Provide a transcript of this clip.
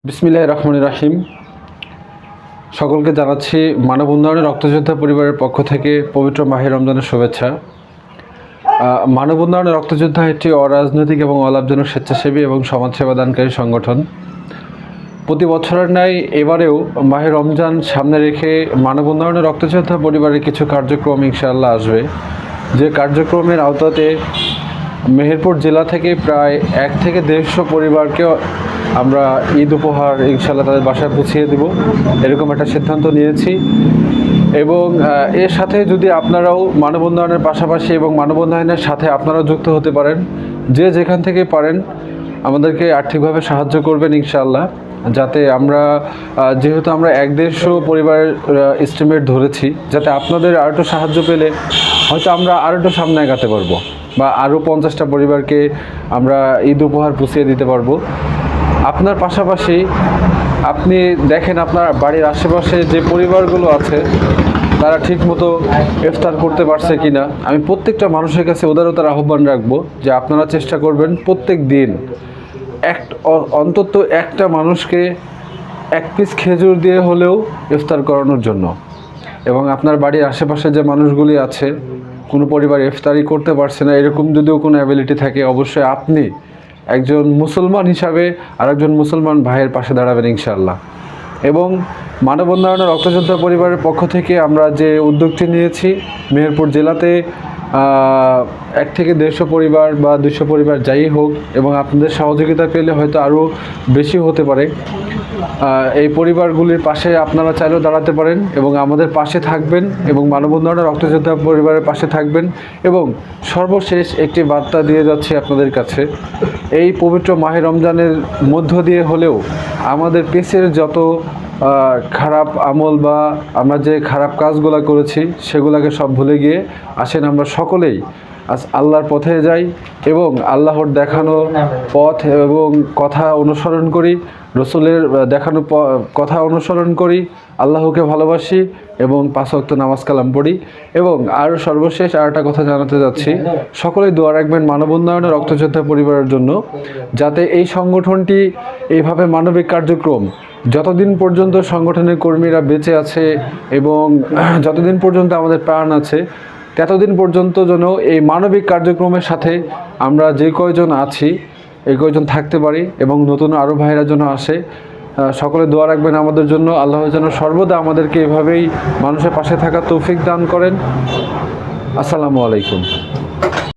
বিসমিল্লাহির রহমানির রহিম। সকলকে জানাচ্ছি মানব উন্নয়নের রক্তযোদ্ধা পরিবারের পক্ষ থেকে পবিত্র মাহে রমজানের শুভেচ্ছা। মানব উন্নয়নের রক্তযোদ্ধা একটি অরাজনৈতিক এবং অলাভজনক স্বেচ্ছাসেবী এবং সমাজসেবা দানকারী সংগঠন। প্রতি বছরের ন্যায় এবারেও মাহে রমজান সামনে রেখে মানব উন্নয়নের রক্তযোদ্ধা পরিবারের কিছু কার্যক্রম ইনশাআল্লাহ আসবে, যে কার্যক্রমের আওতাতে মেহেরপুর জেলা থেকে প্রায় 1 থেকে 150 পরিবারকে আমরা ঈদ উপহার ইনশাআল্লাহ তাদের বাসায় পৌঁছিয়ে দেব, এরকম একটা সিদ্ধান্ত নিয়েছি। এবং এর সাথে যদি আপনারাও মানব উন্নয়নের পাশাপাশি এবং মানব উন্নয়নের সাথে আপনারাও যুক্ত হতে পারেন, যে যেখান থেকে পারেন আমাদেরকে আর্থিকভাবে সাহায্য করবেন ইনশাআল্লাহ, যাতে আমরা যেহেতু আমরা 150 পরিবারের এস্টিমেট ধরেছি, যাতে আপনাদের আরও একটু সাহায্য পেলে হয়তো আমরা আরও একটু সামনে এগাতে পারবো বা আরও 50টা পরিবারকে আমরা ঈদ উপহার পৌঁছিয়ে দিতে পারবো। আপনার পাশাপাশি আপনি দেখেন আপনার বাড়ির আশেপাশে যে পরিবারগুলো আছে তারা ঠিকমতো ইফতার করতে পারছে কিনা। আমি প্রত্যেকটা মানুষের কাছে উদারতার আহ্বান রাখবো যে আপনারা চেষ্টা করবেন প্রত্যেক দিন অন্তত একটা মানুষকে 1 পিস খেজুর দিয়ে হলেও ইফতার করানোর জন্য। এবং আপনার বাড়ির আশেপাশে যে মানুষগুলি আছে, কোনো পরিবার ইফতারি করতে পারছে না, এরকম যদিও কোনো অ্যাবিলিটি থাকে, অবশ্যই আপনি একজন মুসলমান হিসাবে আরেকজন মুসলমান ভাইয়ের পাশে দাঁড়াবেন ইনশাআল্লাহ। এবং মানব উন্নয়নের রক্তযোদ্ধা পরিবারের পক্ষ থেকে আমরা যে উদ্যোগটি নিয়েছি, মেহেরপুর জেলাতে 1 থেকে 150 পরিবার বা 200 পরিবার যাই হোক, এবং আপনাদের সহযোগিতা পেলে হয়তো আরও বেশি হতে পারে। এই পরিবারগুলির পাশে আপনারা চাইলেও দাঁড়াতে পারেন এবং আমাদের পাশে থাকবেন এবং মানব উন্নয়নের রক্তযোদ্ধা পরিবারের পাশে থাকবেন। এবং সর্বশেষ একটি বার্তা দিয়ে যাচ্ছি আপনাদের কাছে, এই পবিত্র মাহে রমজানের মধ্য দিয়ে হলেও আমাদের পেছের যত খারাপ আমল বা আমরা যে খারাপ কাজগুলো করেছি সেগুলোকে সব ভুলে গিয়ে আসেন আমরা সকলেই আজ আল্লাহর পথে যাই এবং আল্লাহর দেখানো পথ এবং কথা অনুসরণ করি, রসুলের দেখানো কথা অনুসরণ করি, আল্লাহকে ভালোবাসি এবং 5 ওয়াক্ত নামাজ কালাম পড়ি। এবং আর সর্বশেষ আরেকটা কথা জানাতে যাচ্ছি, সকলেই দোয়া রাখবেন মানব উন্নয়নের রক্তযোদ্ধা পরিবারের জন্য, যাতে এই সংগঠনটি এইভাবে মানবিক কার্যক্রম যতদিন পর্যন্ত সংগঠনের কর্মীরা বেঁচে আছে এবং যতদিন পর্যন্ত আমাদের প্রাণ আছে ততদিন পর্যন্ত যেন এই মানবিক কার্যক্রমের সাথে আমরা যে কয়জন আছি এই কয়জন থাকতে পারি এবং নতুন আরও ভাইরা যেন আসে। সকলে দোয়া রাখবেন আমাদের জন্য। আল্লাহ যেন সর্বদা আমাদেরকে এভাবেই মানুষের পাশে থাকার তৌফিক দান করেন। আসসালামু আলাইকুম।